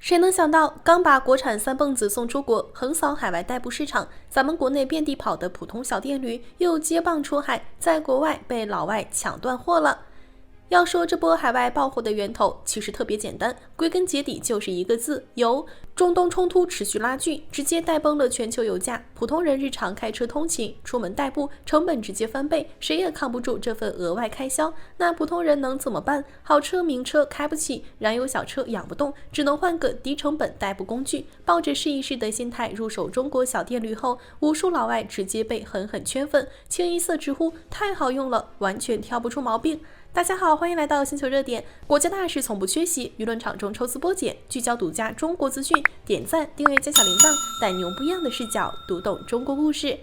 谁能想到，刚把国产三蹦子送出国，横扫海外代步市场，咱们国内遍地跑的普通小电驴又接棒出海，在国外被老外抢断货了。要说这波海外爆货的源头，其实特别简单，归根结底就是一个字：油。中东冲突持续拉锯，直接带崩了全球油价。普通人日常开车通勤、出门代步，成本直接翻倍，谁也扛不住这份额外开销。那普通人能怎么办？好车、名车开不起，燃油小车养不动，只能换个低成本代步工具。抱着试一试的心态入手中国小电驴后，无数老外直接被狠狠圈粉，清一色直呼太好用了，完全挑不出毛病。大家好，欢迎来到星球热点。国家大事从不缺席，舆论场中抽丝剥茧，聚焦独家中国资讯。点赞、订阅、加小铃铛，带你用不一样的视角读懂中国故事。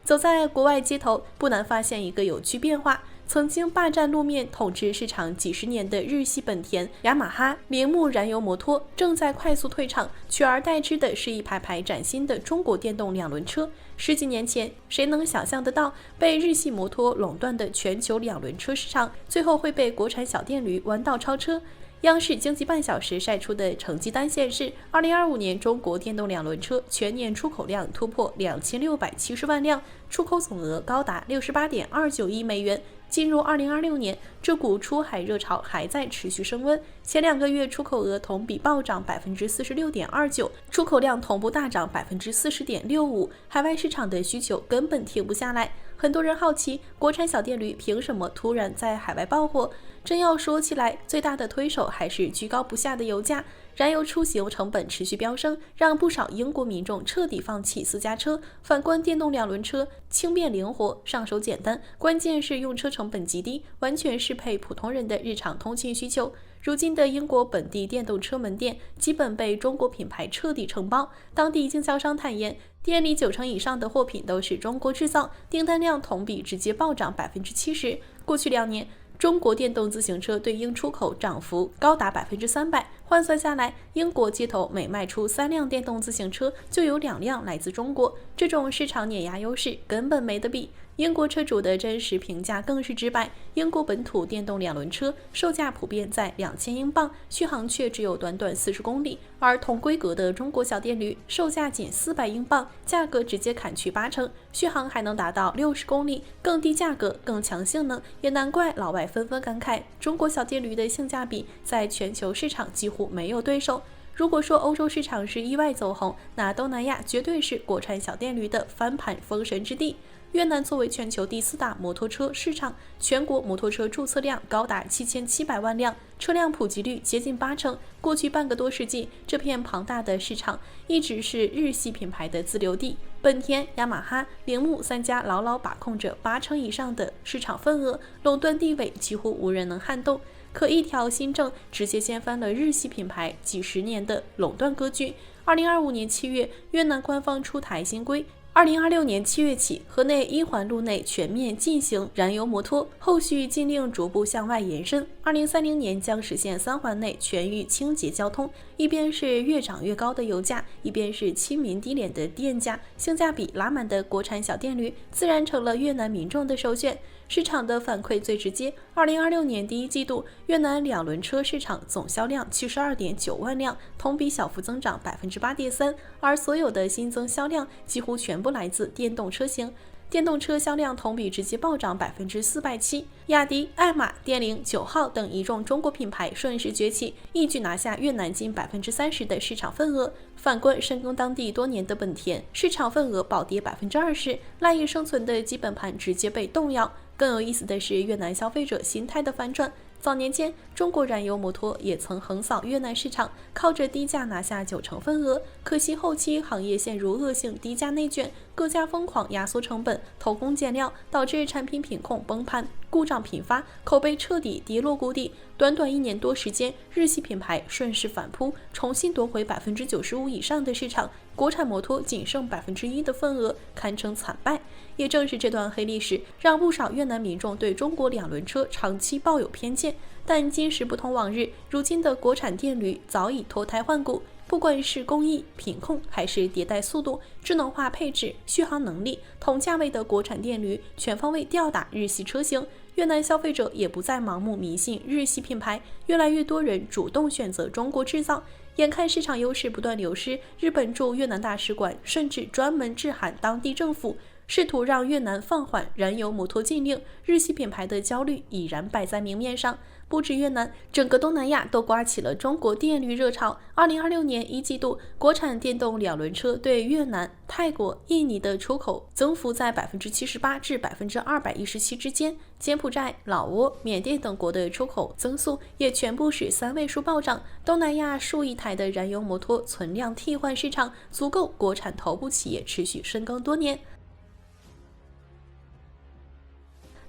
走在国外街头，不难发现一个有趣变化。曾经霸占路面、统治市场几十年的日系本田、雅马哈、铃木燃油摩托正在快速退场，取而代之的是一排排崭新的中国电动两轮车。十几年前，谁能想象得到被日系摩托垄断的全球两轮车市场，最后会被国产小电驴弯道超车？央视经济半小时晒出的成绩单显示，2025年中国电动两轮车全年出口量突破2670万辆，出口总额高达68.29亿美元。进入2026年，这股出海热潮还在持续升温。前2个月出口额同比暴涨46.29%，出口量同步大涨40.65%，海外市场的需求根本停不下来。很多人好奇，国产小电驴凭什么突然在海外爆火？真要说起来，最大的推手还是居高不下的油价。燃油出行成本持续飙升，让不少英国民众彻底放弃私家车。反观电动两轮车，轻便灵活，上手简单，关键是用车成本极低，完全适配普通人的日常通勤需求。如今的英国本地电动车门店基本被中国品牌彻底承包，当地经销商坦言，店里90%以上的货品都是中国制造，订单量同比直接暴涨70%。过去2年，中国电动自行车对应出口涨幅高达300%，换算下来，英国街头每卖出3辆电动自行车，就有2辆来自中国。这种市场碾压优势根本没得比。英国车主的真实评价更是直白，英国本土电动两轮车售价普遍在2000英镑，续航却只有短短40公里，而同规格的中国小电驴售价仅400英镑，价格直接砍去80%，续航还能达到60公里，更低价格更强性能，也难怪老外纷纷感慨，中国小电驴的性价比在全球市场几乎没有对手。如果说欧洲市场是意外走红，那东南亚绝对是国产小电驴的翻盘封神之地。越南作为全球第4大摩托车市场，全国摩托车注册量高达7700万辆，车辆普及率接近80%。过去半个多世纪，这片庞大的市场一直是日系品牌的自留地，本田、雅马哈、铃木3家牢牢把控着80%以上的市场份额，垄断地位几乎无人能撼动。可一条新政直接掀翻了日系品牌几十年的垄断格局。2025年7月，越南官方出台新规，2026年7月起，河内1环路内全面禁行燃油摩托，后续禁令逐步向外延伸。2030年将实现3环内全域清洁交通。一边是越涨越高的油价，一边是亲民低廉的电价，性价比拉满的国产小电驴，自然成了越南民众的首选。市场的反馈最直接，2026年第1季度，越南两轮车市场总销量72.9万辆，同比小幅增长8.3%，而所有的新增销量几乎全部来自电动车型。电动车销量同比直接暴涨470%，雅迪、爱玛、电凌、9号等一众中国品牌顺势崛起，一举拿下越南近30%的市场份额。反观深耕当地多年的本田，市场份额暴跌20%，赖以生存的基本盘直接被动摇。更有意思的是，越南消费者心态的反转。早年间，中国燃油摩托也曾横扫越南市场，靠着低价拿下90%份额。可惜后期行业陷入恶性低价内卷，各家疯狂压缩成本、偷工减料，导致产品品控崩盘，故障频发，口碑彻底跌落谷底。短短1年多时间，日系品牌顺势反扑，重新夺回95%以上的市场，国产摩托仅剩1%的份额，堪称惨败。也正是这段黑历史，让不少越南民众对中国两轮车长期抱有偏见。但今时不同往日，如今的国产电驴早已脱胎换骨，不管是工艺、品控还是迭代速度、智能化配置、续航能力，同价位的国产电驴全方位吊打日系车型。越南消费者也不再盲目迷信日系品牌，越来越多人主动选择中国制造。眼看市场优势不断流失，日本驻越南大使馆甚至专门致函当地政府，试图让越南放缓燃油摩托禁令。日系品牌的焦虑已然摆在明面上。不止越南，整个东南亚都刮起了中国电驴热潮。2026年一季度，国产电动两轮车对越南、泰国、印尼的出口增幅在78%至217%之间。柬埔寨、老挝、缅甸等国的出口增速也全部是3位数暴涨。东南亚数亿台的燃油摩托存量替换市场，足够国产头部企业持续深耕多年。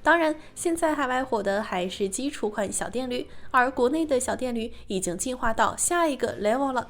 当然，现在海外火的还是基础款小电驴，而国内的小电驴已经进化到下一个 level 了。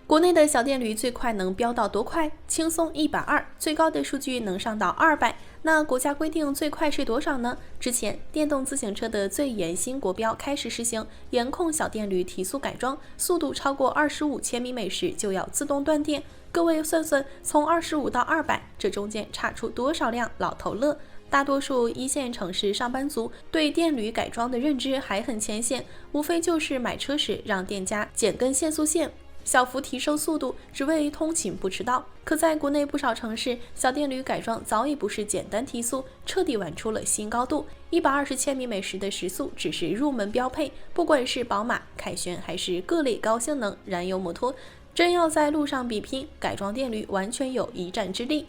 国内的小电驴最快能飙到多快？轻松120，最高的数据能上到200。那国家规定最快是多少呢？之前电动自行车的最严新国标开始实行，严控小电驴提速改装，速度超过25千米每时就要自动断电。各位算算，从25到200，这中间差出多少辆老头乐？大多数一线城市上班族对电驴改装的认知还很浅显，无非就是买车时让店家剪根限速线，小幅提升速度，只为通勤不迟到。可在国内不少城市，小电驴改装早已不是简单提速，彻底玩出了新高度。120千米每时的时速只是入门标配，不管是宝马、凯旋还是各类高性能燃油摩托，真要在路上比拼，改装电驴完全有一战之力。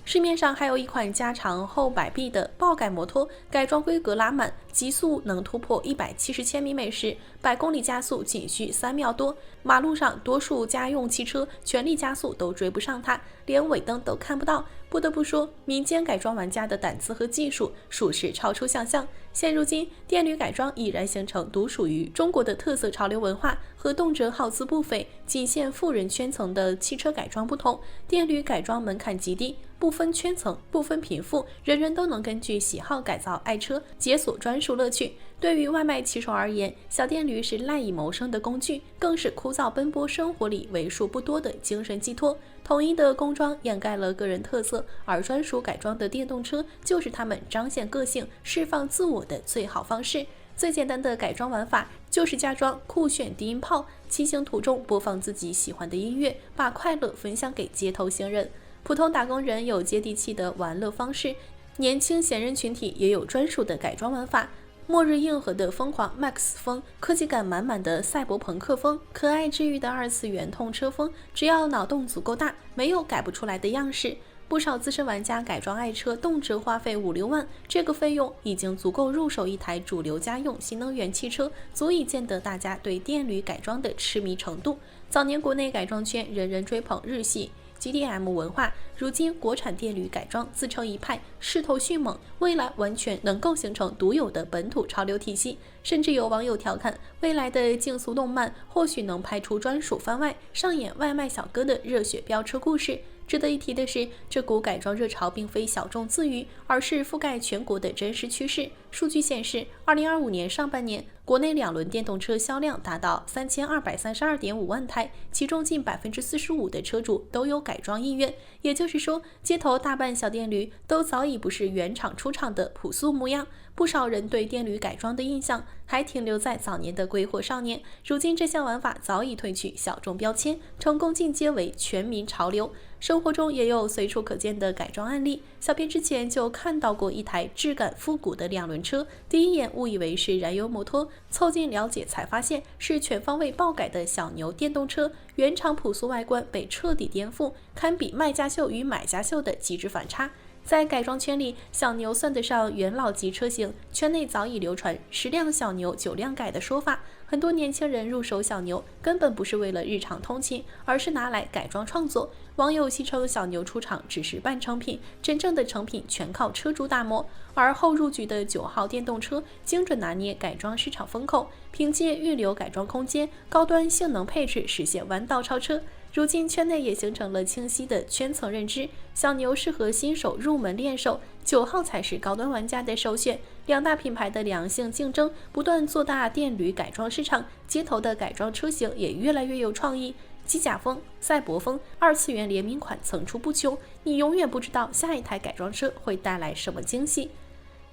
市面上还有一款加长后摆臂的爆改摩托，改装规格拉满，极速能突破170千米每时，100公里加速仅需3秒多。马路上多数家用汽车全力加速都追不上它，连尾灯都看不到。不得不说，民间改装玩家的胆子和技术属实超出想象。现如今，电驴改装已然形成独属于中国的特色潮流文化，和动辄耗资不菲、仅限富人圈层的汽车改装不同，电驴改装门槛极低，不分圈层、不分贫富，人人都能根据喜好改造爱车，解锁专属乐趣。对于外卖骑手而言，小电驴是赖以谋生的工具，更是枯燥奔波生活里为数不多的精神寄托。统一的工装掩盖了个人特色，而专属改装的电动车就是他们彰显个性、释放自我的最好方式。最简单的改装玩法就是加装酷炫低音炮，骑行途中播放自己喜欢的音乐，把快乐分享给街头行人。普通打工人有接地气的玩乐方式，年轻闲人群体也有专属的改装玩法。末日硬核的疯狂 Max 风，科技感满满的赛博朋克风，可爱治愈的二次元痛车风，只要脑洞足够大，没有改不出来的样式。不少资深玩家改装爱车动辄花费5-6万，这个费用已经足够入手一台主流家用新能源汽车，足以见得大家对电驴改装的痴迷程度。早年国内改装圈人人追捧日系GDM 文化，如今国产电驴改装自成一派，势头迅猛，未来完全能够形成独有的本土潮流体系。甚至有网友调侃，未来的竞速动漫或许能拍出专属番外，上演外卖小哥的热血飙车故事。值得一提的是，这股改装热潮并非小众自娱，而是覆盖全国的真实趋势。数据显示，2025年上半年，国内两轮电动车销量达到3232.5万台，其中近45%的车主都有改装意愿。也就是说，街头大半小电驴都早已不是原厂出厂的朴素模样。不少人对电驴改装的印象还停留在早年的归货少年，如今这项玩法早已褪去小众标签，成功进阶为全民潮流。生活中也有随处可见的改装案例，小编之前就看到过一台质感复古的两轮车，第一眼误以为是燃油摩托，凑近了解才发现是全方位爆改的小牛电动车，原厂朴素外观被彻底颠覆，堪比卖家秀与买家秀的极致反差。在改装圈里，小牛算得上元老级车型，圈内早已流传10辆小牛9辆改的说法。很多年轻人入手小牛根本不是为了日常通勤，而是拿来改装创作。网友戏称小牛出厂只是半成品，真正的成品全靠车主打磨。而后入局的9号电动车精准拿捏改装市场风口，凭借预留改装空间、高端性能配置实现弯道超车。如今圈内也形成了清晰的圈层认知，小牛适合新手入门练手，9号才是高端玩家的首选。两大品牌的良性竞争，不断做大电驴改装市场，街头的改装车型也越来越有创意。机甲风、赛博风、二次元联名款层出不穷，你永远不知道下一台改装车会带来什么惊喜。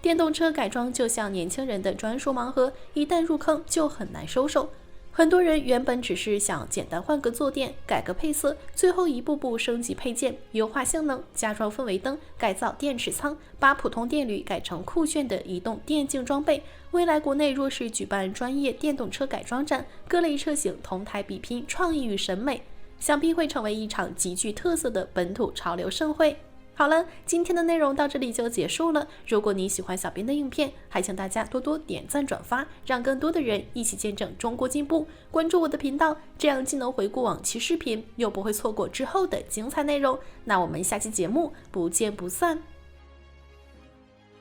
电动车改装就像年轻人的专属盲盒，一旦入坑就很难收手。很多人原本只是想简单换个坐垫、改个配色，最后一步步升级配件、优化性能、加装氛围灯、改造电池仓，把普通电驴改成酷炫的移动电竞装备。未来国内若是举办专业电动车改装展，各类车型同台比拼创意与审美，想必会成为一场极具特色的本土潮流盛会。好了，今天的内容到这里就结束了。如果你喜欢小编的影片，还请大家多多点赞转发，让更多的人一起见证中国进步。关注我的频道，这样既能回顾往期视频，又不会错过之后的精彩内容。那我们下期节目不见不散。